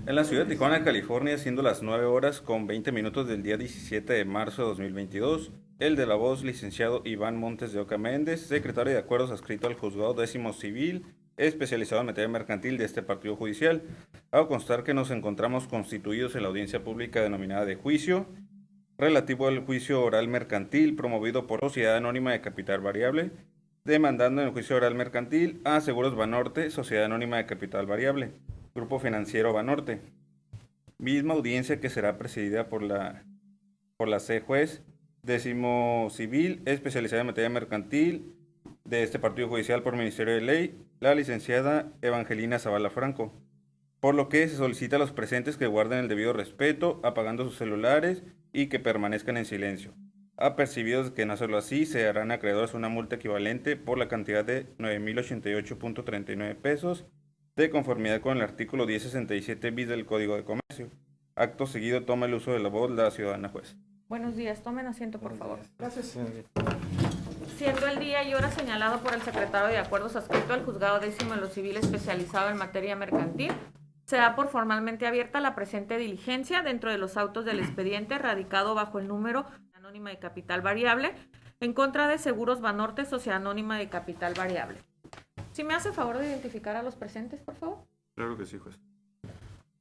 En la ciudad de Tijuana, California, siendo las 9 horas con 20 minutos del día 17 de marzo de 2022, el de la voz, licenciado Iván Montes de Oca Méndez, secretario de Acuerdos adscrito al Juzgado Décimo Civil, especializado en materia mercantil de este partido judicial. Hago constar que nos encontramos constituidos en la audiencia pública denominada de juicio, relativo al juicio oral mercantil promovido por Sociedad Anónima de Capital Variable, demandando en el juicio oral mercantil a Seguros Banorte, Sociedad Anónima de Capital Variable, Grupo Financiero Banorte. Misma audiencia que será presidida por la C juez décimo civil, especializada en materia mercantil de este partido judicial por Ministerio de Ley, la licenciada Evangelina Zavala Franco. Por lo que se solicita a los presentes que guarden el debido respeto, apagando sus celulares y que permanezcan en silencio. Apercibidos de que no hacerlo así, se harán acreedores una multa equivalente por la cantidad de 9,088.39 pesos, de conformidad con el artículo 1067 bis del Código de Comercio. Acto seguido toma el uso de la voz la ciudadana juez. Buenos días, tomen asiento por favor. Gracias. Siendo el día y hora señalado por el secretario de Acuerdos adscrito al Juzgado Décimo en lo Civil especializado en materia mercantil, se da por formalmente abierta la presente diligencia dentro de los autos del expediente radicado bajo el número Anónima de Capital Variable en contra de Seguros Banorte, Sociedad Anónima de Capital Variable. ¿Sí me hace favor de identificar a los presentes, por favor? Claro que sí, juez.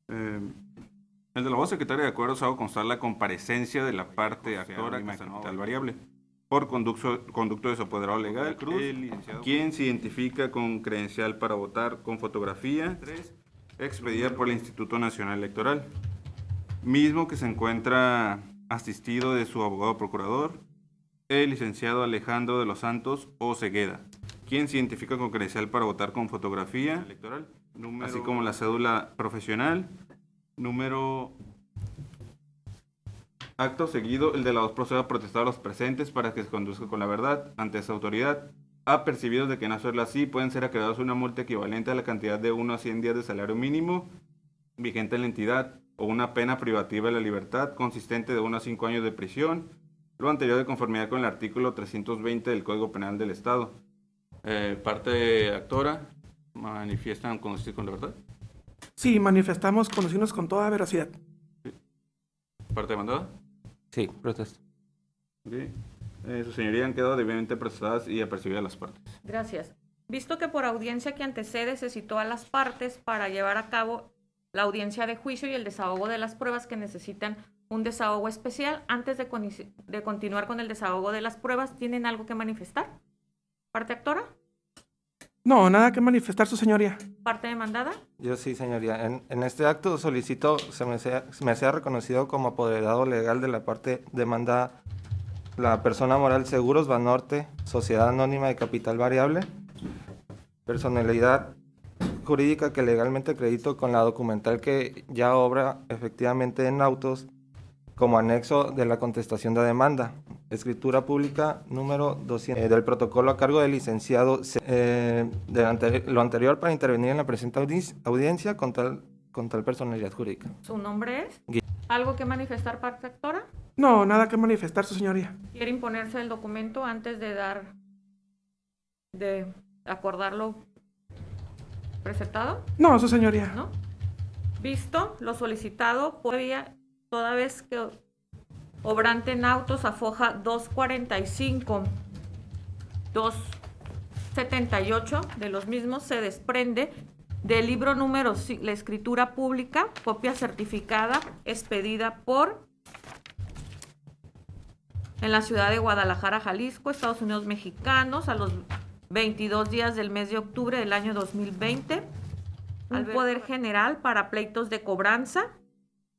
El de la voz secretaria de Acuerdos hago constar la comparecencia de la parte actora de Capital Variable por conducto de su apoderado legal, quien se identifica con credencial para votar con fotografía, expedida por el Instituto Nacional Electoral, mismo que se encuentra asistido de su abogado procurador, el licenciado Alejandro de los Santos Ocegueda, quien se identifica con credencial para votar con fotografía electoral, así como la cédula profesional, número. Acto seguido, el de la voz procede a protestar a los presentes para que se conduzca con la verdad ante esa autoridad. Apercibidos de que no hacerlo así, pueden ser acreedados una multa equivalente a la cantidad de 1 a 100 días de salario mínimo vigente en la entidad o una pena privativa de la libertad consistente de 1 a 5 años de prisión, lo anterior de conformidad con el artículo 320 del Código Penal del Estado. Parte actora, manifiestan conducirse con la verdad. Sí, manifestamos conducirnos con toda veracidad. Parte demandada. Sí, protesto. Okay. Su señoría han quedado debidamente procesadas y apercibidas las partes. Gracias. Visto que por audiencia que antecede se citó a las partes para llevar a cabo la audiencia de juicio y el desahogo de las pruebas que necesitan un desahogo especial, antes de continuar con el desahogo de las pruebas, ¿tienen algo que manifestar? ¿Parte actora? No, nada que manifestar, su señoría. ¿Parte demandada? Yo sí, señoría. En este acto solicito se me sea reconocido como apoderado legal de la parte demandada la persona moral Seguros Banorte, Sociedad Anónima de Capital Variable, personalidad jurídica que legalmente acredito con la documental que ya obra efectivamente en autos como anexo de la contestación de demanda. Escritura pública número 200 del protocolo a cargo del licenciado lo anterior para intervenir en la presente audiencia con tal personalidad jurídica. ¿Su nombre es? ¿Algo que manifestar, parte actora? No, nada que manifestar, su señoría. ¿Quiere imponerse el documento antes de acordarlo presentado? No, su señoría. ¿No? Visto lo solicitado, toda vez que obrante en autos afoja 245, 278 de los mismos se desprende del libro número, la escritura pública, copia certificada, expedida en la ciudad de Guadalajara, Jalisco, Estados Unidos mexicanos, a los 22 días del mes de octubre del año 2020, al Poder General para pleitos de cobranza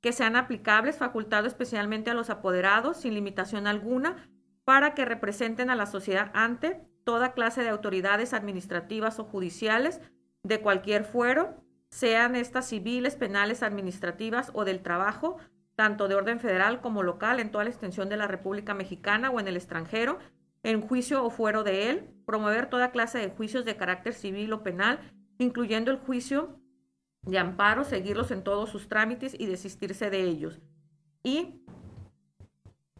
que sean aplicables, facultado especialmente a los apoderados, sin limitación alguna, para que representen a la sociedad ante toda clase de autoridades administrativas o judiciales de cualquier fuero, sean estas civiles, penales, administrativas o del trabajo, tanto de orden federal como local, en toda la extensión de la República Mexicana o en el extranjero, en juicio o fuero de él, promover toda clase de juicios de carácter civil o penal, incluyendo el juicio de amparo, seguirlos en todos sus trámites y desistirse de ellos. Y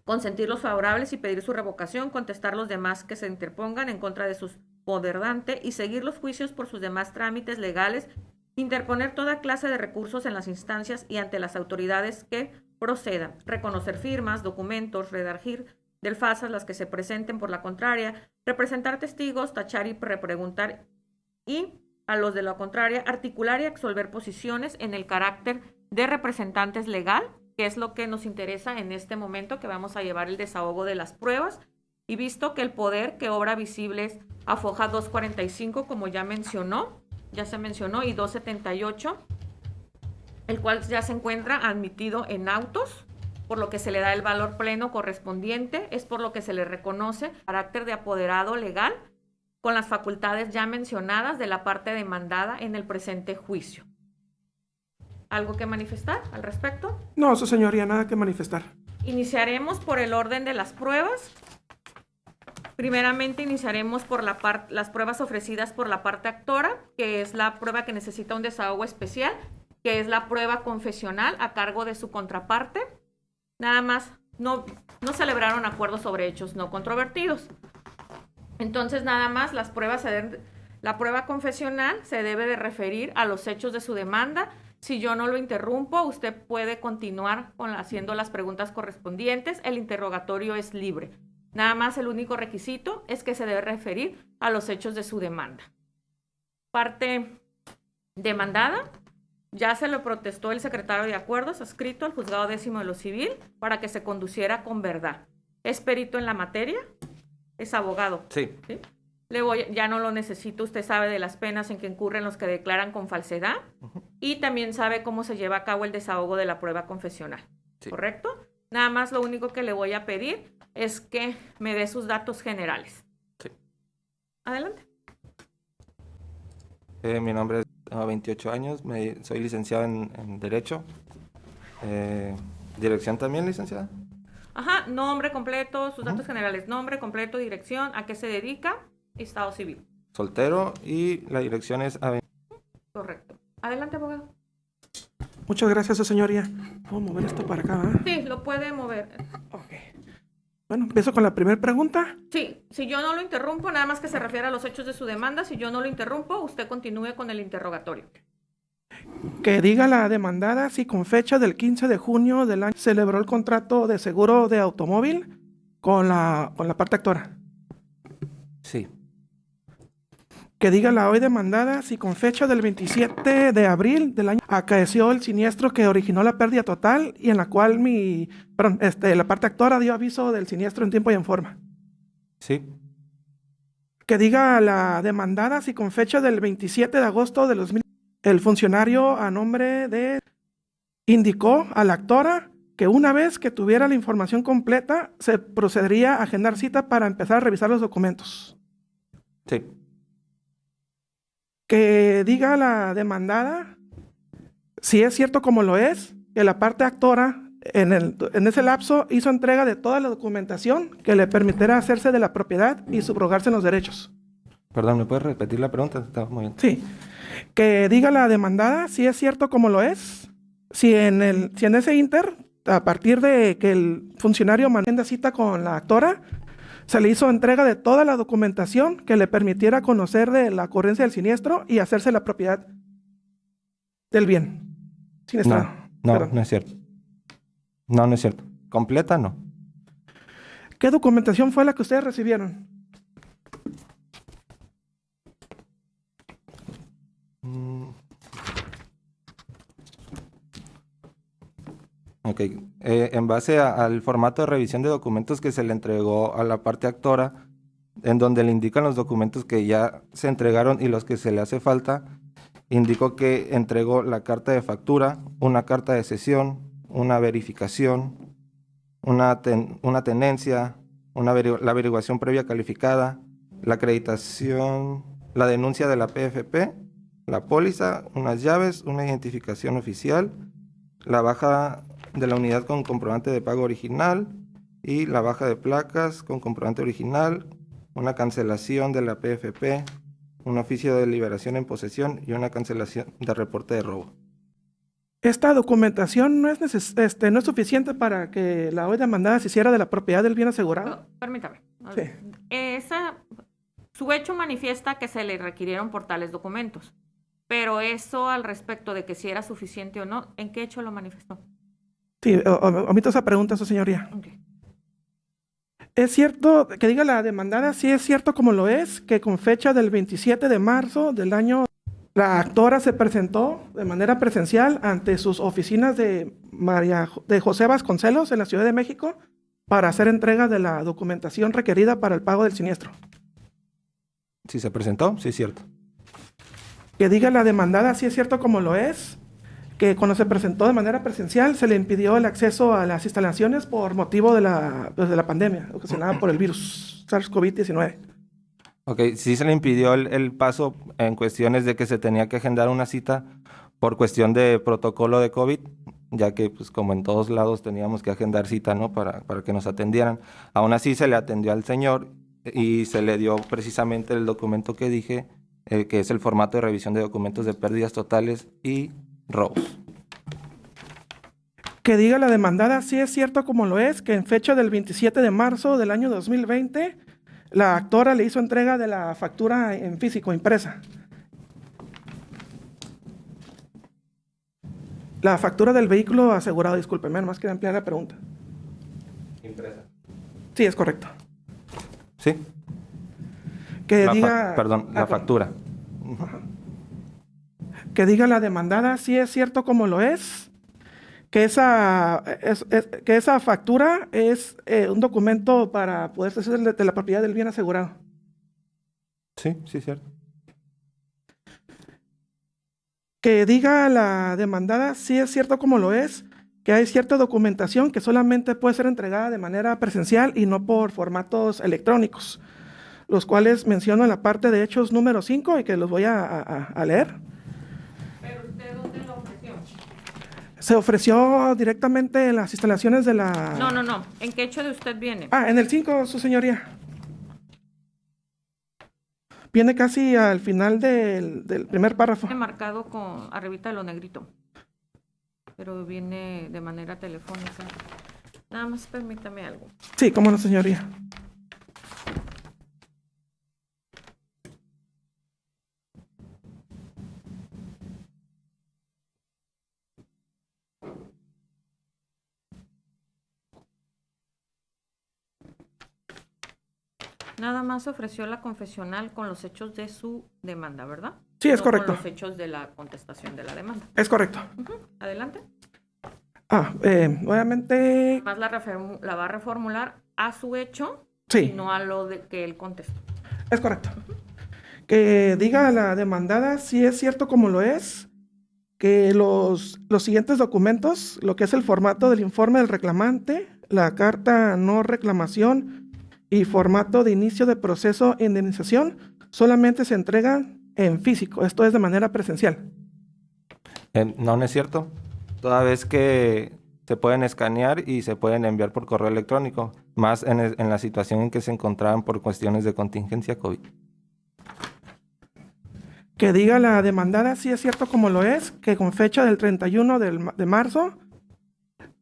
consentir los favorables y pedir su revocación, contestar los demás que se interpongan en contra de sus poderdante y seguir los juicios por sus demás trámites legales Interponer toda clase de recursos en las instancias y ante las autoridades que procedan. Reconocer firmas, documentos, redarguir del FASAS las que se presenten por la contraria, representar testigos, tachar y repreguntar y, a los de la contraria, articular y absolver posiciones en el carácter de representantes legal, que es lo que nos interesa en este momento, que vamos a llevar el desahogo de las pruebas, y visto que el poder que obra visible es AFOJA 245, como ya se mencionó, y 278, el cual ya se encuentra admitido en autos, por lo que se le da el valor pleno correspondiente, es por lo que se le reconoce carácter de apoderado legal con las facultades ya mencionadas de la parte demandada en el presente juicio. ¿Algo que manifestar al respecto? No, su señoría, nada que manifestar. Iniciaremos por el orden de las pruebas. Primeramente iniciaremos por las pruebas ofrecidas por la parte actora, que es la prueba que necesita un desahogo especial, que es la prueba confesional a cargo de su contraparte. Nada más, no celebraron acuerdos sobre hechos no controvertidos. Entonces, nada más, la prueba confesional se debe de referir a los hechos de su demanda. Si yo no lo interrumpo, usted puede continuar haciendo las preguntas correspondientes. El interrogatorio es libre. Nada más, el único requisito es que se debe referir a los hechos de su demanda. Parte demandada. Ya se lo protestó el secretario de Acuerdos adscrito al Juzgado 10º de lo Civil para que se conduciera con verdad. ¿Es perito en la materia? ¿Es abogado? Sí. ¿Sí? Ya no lo necesito. Usted sabe de las penas en que incurren los que declaran con falsedad y también sabe cómo se lleva a cabo el desahogo de la prueba confesional. Sí. ¿Correcto? Nada más lo único que le voy a pedir es que me dé sus datos generales. Sí. Adelante. Mi nombre es... Tengo 28 años, soy licenciado en Derecho. ¿Dirección también, licenciada? Ajá, nombre completo, sus datos generales, nombre completo, dirección, a qué se dedica, estado civil. Soltero y la dirección es... Correcto. Adelante, abogado. Muchas gracias, su señoría. ¿Puedo mover esto para acá, ¿verdad? Sí, lo puede mover. Ok. Bueno, empiezo con la primera pregunta. Sí, si yo no lo interrumpo, nada más que se refiere a los hechos de su demanda, si yo no lo interrumpo, usted continúe con el interrogatorio. Que diga la demandada si con fecha del 15 de junio del año celebró el contrato de seguro de automóvil con la parte actora. Sí. Que diga la hoy demandada si con fecha del 27 de abril del año acaeció el siniestro que originó la pérdida total y en la cual la parte actora dio aviso del siniestro en tiempo y en forma. Sí. Que diga la demandada si con fecha del 27 de agosto de 2000 el funcionario a nombre de indicó a la actora que una vez que tuviera la información completa se procedería a agendar cita para empezar a revisar los documentos. Sí. Que diga la demandada si es cierto como lo es, que la parte actora en ese lapso hizo entrega de toda la documentación que le permitiera hacerse de la propiedad y subrogarse en los derechos. Perdón, ¿me puedes repetir la pregunta? Está muy bien. Sí. Que diga la demandada si es cierto como lo es, si en ese inter, a partir de que el funcionario manda cita con la actora, se le hizo entrega de toda la documentación que le permitiera conocer de la ocurrencia del siniestro y hacerse la propiedad del bien. Siniestrado. No es cierto. No es cierto. Completa, no. ¿Qué documentación fue la que ustedes recibieron? Ok. En base al formato de revisión de documentos que se le entregó a la parte actora, en donde le indican los documentos que ya se entregaron y los que se le hace falta, indicó que entregó la carta de factura, una carta de cesión, una verificación, una tenencia, la averiguación previa calificada, la acreditación, la denuncia de la PFP, la póliza, unas llaves, una identificación oficial, la baja de la unidad con comprobante de pago original y la baja de placas con comprobante original, una cancelación de la PFP, un oficio de liberación en posesión y una cancelación de reporte de robo. Esta documentación no es suficiente para que la hoy demandada se hiciera de la propiedad del bien asegurado. No, permítame. Sí. Su hecho manifiesta que se le requirieron por tales documentos, Pero eso al respecto de que si era suficiente o no, ¿en qué hecho lo manifestó? Sí, omito esa pregunta, su señoría. Okay. Es cierto, que diga la demandada, sí es cierto como lo es, que con fecha del 27 de marzo del año, la actora se presentó de manera presencial ante sus oficinas de José Vasconcelos en la Ciudad de México para hacer entrega de la documentación requerida para el pago del siniestro. ¿Sí se presentó? Sí, es cierto. Que diga la demandada, sí es cierto como lo es, que cuando se presentó de manera presencial se le impidió el acceso a las instalaciones por motivo de la pandemia ocasionada por el virus SARS-CoV-19. Ok, sí se le impidió el paso en cuestiones de que se tenía que agendar una cita por cuestión de protocolo de COVID, ya que pues como en todos lados teníamos que agendar cita, ¿no? Para que nos atendieran. Aún así se le atendió al señor y se le dio precisamente el documento que dije, que es el formato de revisión de documentos de pérdidas totales y robos. Que diga la demandada, sí es cierto como lo es, que en fecha del 27 de marzo del año 2020, la actora le hizo entrega de la factura en físico, impresa. La factura del vehículo asegurado, discúlpeme, nomás quería ampliar la pregunta. Impresa. Sí, es correcto. Sí. Que la factura. Que diga la demandada, sí es cierto como lo es, que esa factura es un documento para poder hacer de la propiedad del bien asegurado. Sí, sí, es cierto. Que diga la demandada, sí es cierto como lo es, que hay cierta documentación que solamente puede ser entregada de manera presencial y no por formatos electrónicos, los cuales menciono en la parte de hechos número 5 y que los voy a leer. ¿Pero usted dónde lo ofreció? Se ofreció directamente en las instalaciones de la... No. ¿En qué hecho de usted viene? En el 5, su señoría. Viene casi al final del primer párrafo. Viene marcado con arribita de lo negrito, pero viene de manera telefónica. Nada más permítame algo. Sí, cómo no, señoría. Nada más ofreció la confesional con los hechos de su demanda, ¿verdad? Sí, es no correcto. Con los hechos de la contestación de la demanda. Es correcto. Adelante. Obviamente... Más la va a reformular a su hecho, Sí. y no a lo de que él contestó. Es correcto. Que diga la demandada, si es cierto como lo es, que los siguientes documentos, lo que es el formato del informe del reclamante, la carta no reclamación y formato de inicio de proceso de indemnización, solamente se entregan en físico, esto es de manera presencial. No es cierto. Toda vez que se pueden escanear y se pueden enviar por correo electrónico, más en la situación en que se encontraban por cuestiones de contingencia COVID. Que diga la demandada, si es cierto como lo es, que con fecha del 31 de marzo,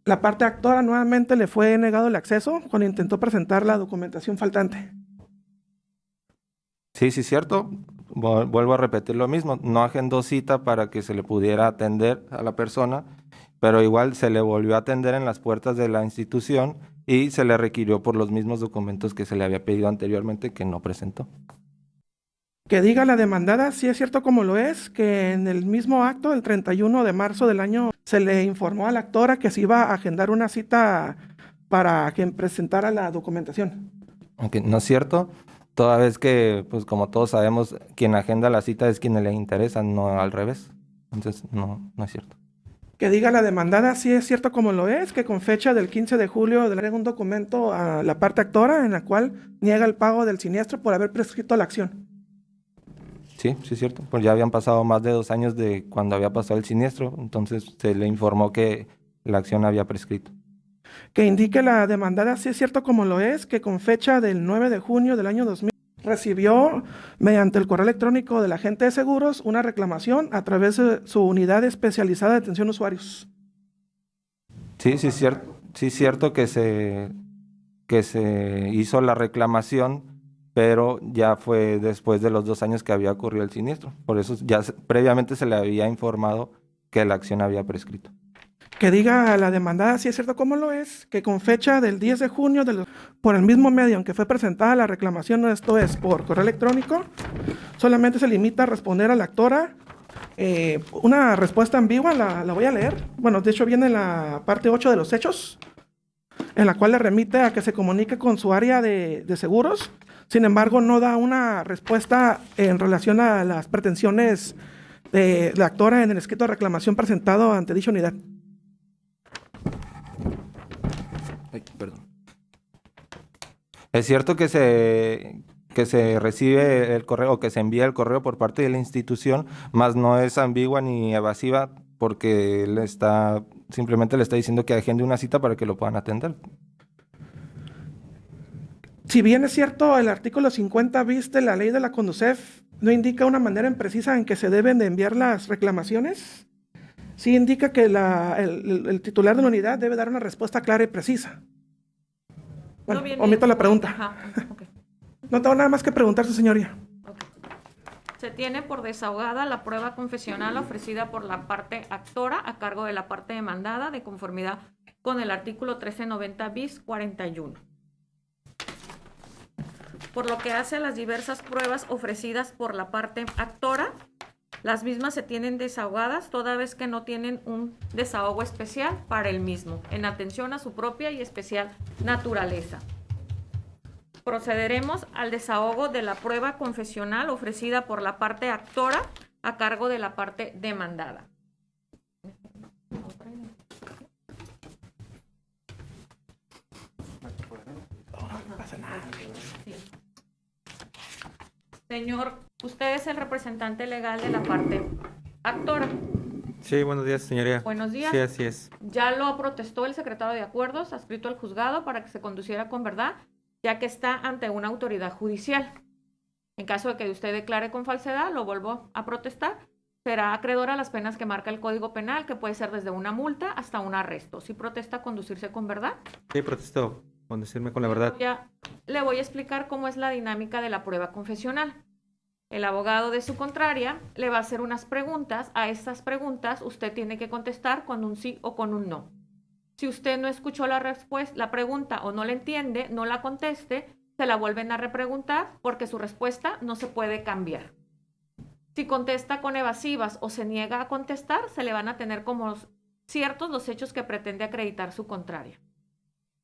la parte actora nuevamente le fue negado el acceso cuando intentó presentar la documentación faltante. Sí, es cierto. Vuelvo a repetir lo mismo. No agendó cita para que se le pudiera atender a la persona, pero igual se le volvió a atender en las puertas de la institución y se le requirió por los mismos documentos que se le había pedido anteriormente que no presentó. Que diga la demandada, si es cierto como lo es, que en el mismo acto, el 31 de marzo del año, se le informó a la actora que se iba a agendar una cita para que presentara la documentación. Aunque no es cierto, toda vez que, pues como todos sabemos, quien agenda la cita es quien le interesa, no al revés. Entonces, no es cierto. Que diga la demandada, si es cierto como lo es, que con fecha del 15 de julio le entrega un documento a la parte actora en la cual niega el pago del siniestro por haber prescrito la acción. Sí, sí es cierto. Pues ya habían pasado más de 2 años de cuando había pasado el siniestro, entonces se le informó que la acción había prescrito. Que indique la demandada, si es cierto como lo es, que con fecha del 9 de junio del año 2000 recibió mediante el correo electrónico del agente de seguros una reclamación a través de su unidad especializada de atención a usuarios. Sí, sí es cierto. Sí es cierto que se hizo la reclamación pero ya fue después de los 2 años que había ocurrido el siniestro. Por eso previamente se le había informado que la acción había prescrito. Que diga a la demandada si es cierto como lo es, que con fecha del 10 de junio por el mismo medio en que fue presentada la reclamación, esto es por correo electrónico, solamente se limita a responder a la actora una respuesta ambigua, la voy a leer. Bueno, de hecho viene en la parte 8 de los hechos, en la cual le remite a que se comunique con su área de seguros. Sin embargo, no da una respuesta en relación a las pretensiones de la actora en el escrito de reclamación presentado ante dicha unidad. Ay, perdón. Es cierto que se recibe el correo o que se envía el correo por parte de la institución, mas no es ambigua ni evasiva porque simplemente le está diciendo que agende una cita para que lo puedan atender. Si bien es cierto, el artículo 50 bis de la ley de la Conducef no indica una manera imprecisa en que se deben de enviar las reclamaciones, sí indica que el titular de la unidad debe dar una respuesta clara y precisa. Bueno, No omito la pregunta. Ajá, okay. No tengo nada más que preguntar, su señoría. Okay. Se tiene por desahogada la prueba confesional ofrecida por la parte actora a cargo de la parte demandada de conformidad con el artículo 1390 bis 41. Por lo que hace a las diversas pruebas ofrecidas por la parte actora, las mismas se tienen desahogadas toda vez que no tienen un desahogo especial para el mismo, en atención a su propia y especial naturaleza. Procederemos al desahogo de la prueba confesional ofrecida por la parte actora a cargo de la parte demandada. Señor, usted es el representante legal de la parte actora. Sí, buenos días, señoría. Buenos días. Sí, así es. Ya lo protestó el secretario de Acuerdos, adscrito al juzgado, para que se conduciera con verdad, ya que está ante una autoridad judicial. En caso de que usted declare con falsedad, lo vuelvo a protestar, será acreedor a las penas que marca el Código Penal, que puede ser desde una multa hasta un arresto. ¿Sí protesta conducirse con verdad? Sí, protesto con decirme con la verdad. Le voy a explicar cómo es la dinámica de la prueba confesional. El abogado de su contraria le va a hacer unas preguntas. A estas preguntas usted tiene que contestar con un sí o con un no. Si usted no escuchó la pregunta o no la entiende, no la conteste, se la vuelven a repreguntar porque su respuesta no se puede cambiar. Si contesta con evasivas o se niega a contestar, se le van a tener como ciertos los hechos que pretende acreditar su contraria.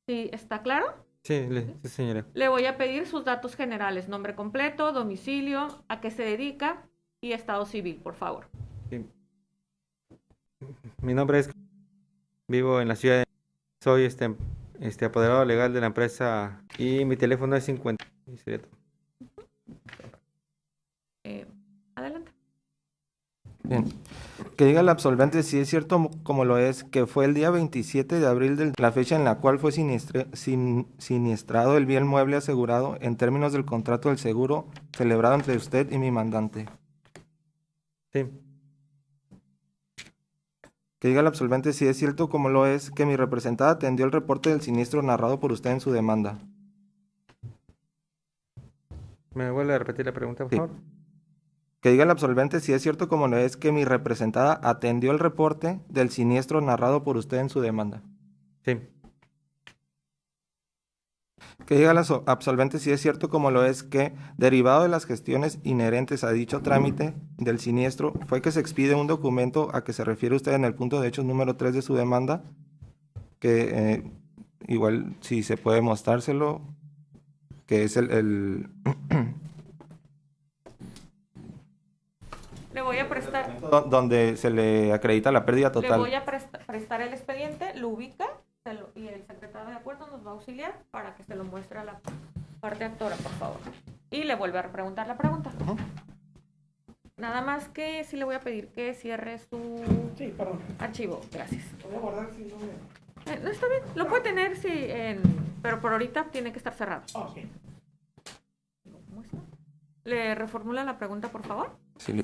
¿Sí está claro? Sí, sí, señora. Le voy a pedir sus datos generales, nombre completo, domicilio, a qué se dedica y estado civil, por favor. Sí. Mi nombre es... Vivo en la ciudad de... Soy apoderado legal de la empresa y mi teléfono es 50. Adelante. Bien. Que diga el absolvente si es cierto como lo es, que fue el día 27 de abril de la fecha en la cual fue siniestrado el bien mueble asegurado en términos del contrato del seguro celebrado entre usted y mi mandante. Sí. Que diga el absolvente si es cierto como lo es, que mi representada atendió el reporte del siniestro narrado por usted en su demanda. ¿Me vuelve a repetir la pregunta, por Sí. favor? Que diga el absolvente si es cierto como lo es, que mi representada atendió el reporte del siniestro narrado por usted en su demanda. Sí. Que diga el absolvente si es cierto como lo es, que derivado de las gestiones inherentes a dicho trámite del siniestro fue que se expide un documento a que se refiere usted en el punto de hechos número 3 de su demanda, que igual si se puede mostrárselo, que es el Le voy a prestar... donde se le acredita la pérdida Le total. voy a prestar el expediente, lo ubica y el secretario de acuerdo nos va a auxiliar para que se lo muestre a la parte actora, por favor. Y le vuelve a preguntar la pregunta. Ujú. Nada más que sí le voy a pedir que cierre su Sí, perdón. archivo. Gracias. Lo voy a guardar si no me... No está bien, lo puede tener, sí, pero por ahorita tiene que estar cerrado. Ok. ¿Lo muestra? ¿Le reformula la pregunta, por favor? Sí.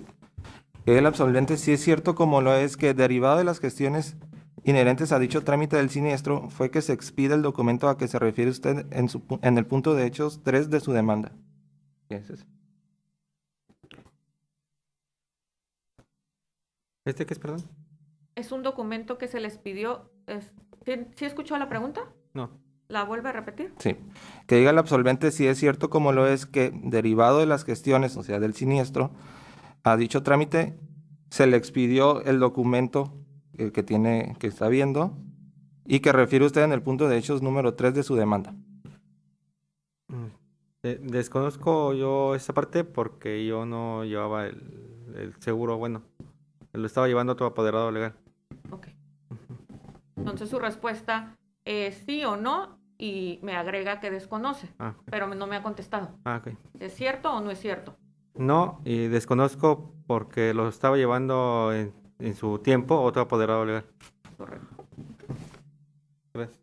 Que el absolvente si es cierto como lo es, que derivado de las gestiones inherentes a dicho trámite del siniestro fue que se expide el documento a que se refiere usted en el punto de hechos 3 de su demanda. es ese. ¿Este qué es, perdón? Es un documento que se les pidió. ¿Sí escuchó la pregunta? No. ¿La vuelve a repetir? Sí. Que diga el absolvente si es cierto como lo es que, derivado de las gestiones, o sea, del siniestro, a dicho trámite se le expidió el documento que está viendo y que refiere usted en el punto de hechos número 3 de su demanda. Desconozco yo esa parte porque yo no llevaba el seguro, bueno, lo estaba llevando otro apoderado legal. Ok. Entonces su respuesta es sí o no y me agrega que desconoce, Ah, pero no me ha contestado. ok. ¿Es cierto o no es cierto? No, y desconozco porque lo estaba llevando en su tiempo otro apoderado legal. Correcto. Gracias.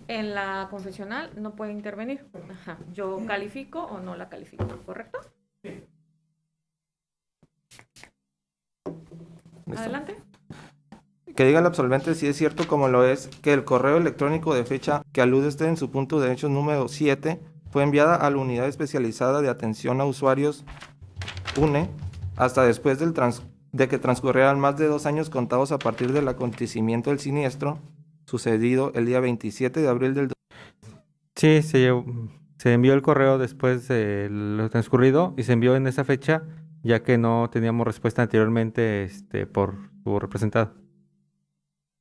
En la confesional no puede intervenir. Ajá. Yo califico o no la califico, ¿correcto? ¿Listo? Adelante. Que diga el absolvente si es cierto como lo es que el correo electrónico de fecha que alude usted en su punto de hechos número 7 fue enviada a la Unidad Especializada de Atención a Usuarios UNE hasta después de que transcurrieran más de 2 años contados a partir del acontecimiento del siniestro sucedido el día 27 de abril del... Sí, se envió el correo después de lo transcurrido y se envió en esa fecha ya que no teníamos respuesta anteriormente por su representado.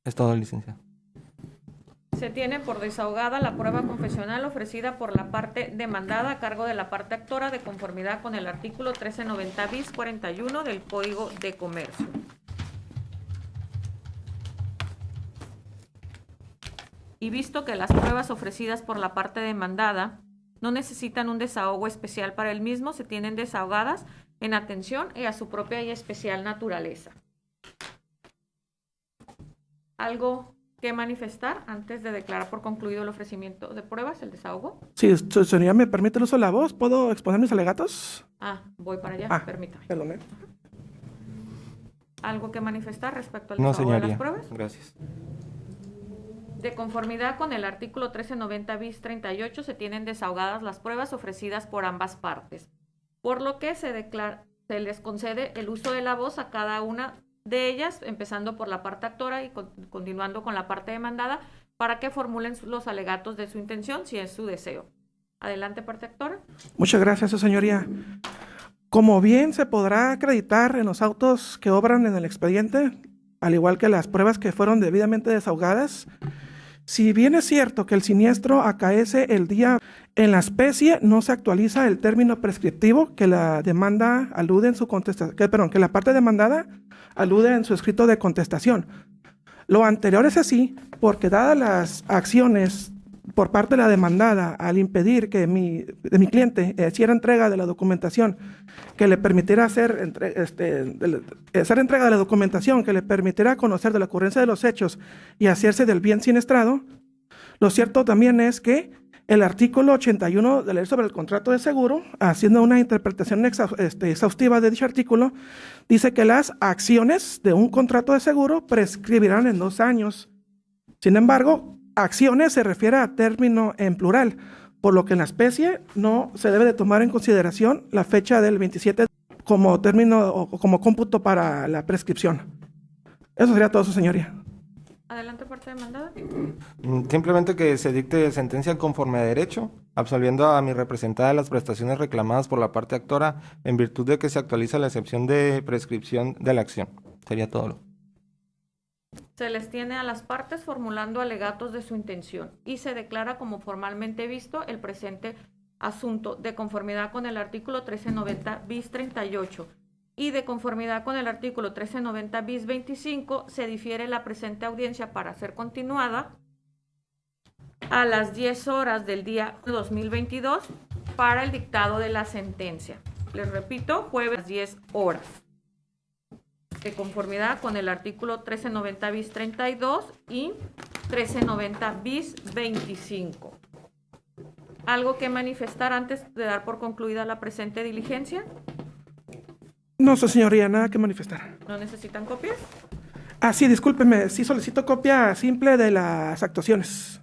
Es todo, licenciado. Se tiene por desahogada la prueba confesional ofrecida por la parte demandada a cargo de la parte actora de conformidad con el artículo 1390 bis 41 del Código de Comercio. Y visto que las pruebas ofrecidas por la parte demandada no necesitan un desahogo especial para el mismo, se tienen desahogadas en atención y a su propia y especial naturaleza. ¿Algo que manifestar antes de declarar por concluido el ofrecimiento de pruebas, el desahogo? Si su señoría me permite el uso de la voz, ¿puedo exponer mis alegatos? Voy para allá, permítame. Perdón. ¿Algo que manifestar respecto al No, desahogo de señoría. las pruebas? Gracias. De conformidad con el artículo 1390 bis 38 se tienen desahogadas las pruebas ofrecidas por ambas partes, por lo que se les concede el uso de la voz a cada una de ellas, empezando por la parte actora y continuando con la parte demandada, para que formulen los alegatos de su intención, si es su deseo. Adelante, parte actora. Muchas gracias, su señoría. Como bien se podrá acreditar en los autos que obran en el expediente, al igual que las pruebas que fueron debidamente desahogadas, si bien es cierto que el siniestro acaece el día en la especie, no se actualiza el término prescriptivo que la demanda alude en su contestación, que la parte demandada alude en su escrito de contestación. Lo anterior es así porque dadas las acciones por parte de la demandada al impedir que mi cliente hiciera entrega de la documentación que le permitiera hacer entrega de la documentación que le permitiera conocer de la ocurrencia de los hechos y hacerse del bien siniestrado, lo cierto también es que el artículo 81 de la ley sobre el contrato de seguro, haciendo una interpretación exhaustiva de dicho artículo, dice que las acciones de un contrato de seguro prescribirán en 2 años. Sin embargo, acciones se refiere a término en plural, por lo que en la especie no se debe de tomar en consideración la fecha del 27 como término o como cómputo para la prescripción. Eso sería todo, su señoría. Adelante, parte demandada. Simplemente que se dicte sentencia conforme a derecho, absolviendo a mi representada de las prestaciones reclamadas por la parte actora en virtud de que se actualiza la excepción de prescripción de la acción. Sería todo. Se les tiene a las partes formulando alegatos de su intención y se declara como formalmente visto el presente asunto de conformidad con el artículo 1390 bis 38 y de conformidad con el artículo 1390 bis 25 se difiere la presente audiencia para ser continuada a las 10 horas del día 2022 para el dictado de la sentencia. Les repito, jueves a las 10 horas. De conformidad con el artículo 1390 bis 32 y 1390 bis 25. ¿Algo que manifestar antes de dar por concluida la presente diligencia? No, su señoría, nada que manifestar. ¿No necesitan copias? Sí, discúlpeme, sí solicito copia simple de las actuaciones.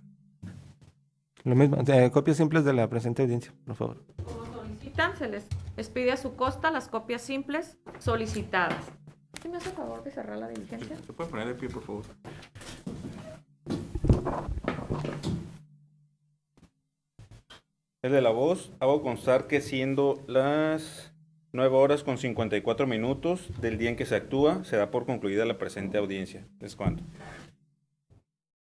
Lo mismo, copias simples de la presente audiencia, por favor. Como solicitan, se les expide a su costa las copias simples solicitadas. ¿Sí me hace favor de cerrar la diligencia? ¿Se puede poner de pie, por favor? El de la voz, hago constar que siendo las 9 horas con 54 minutos del día en que se actúa, se da por concluida la presente audiencia. ¿Es cuánto?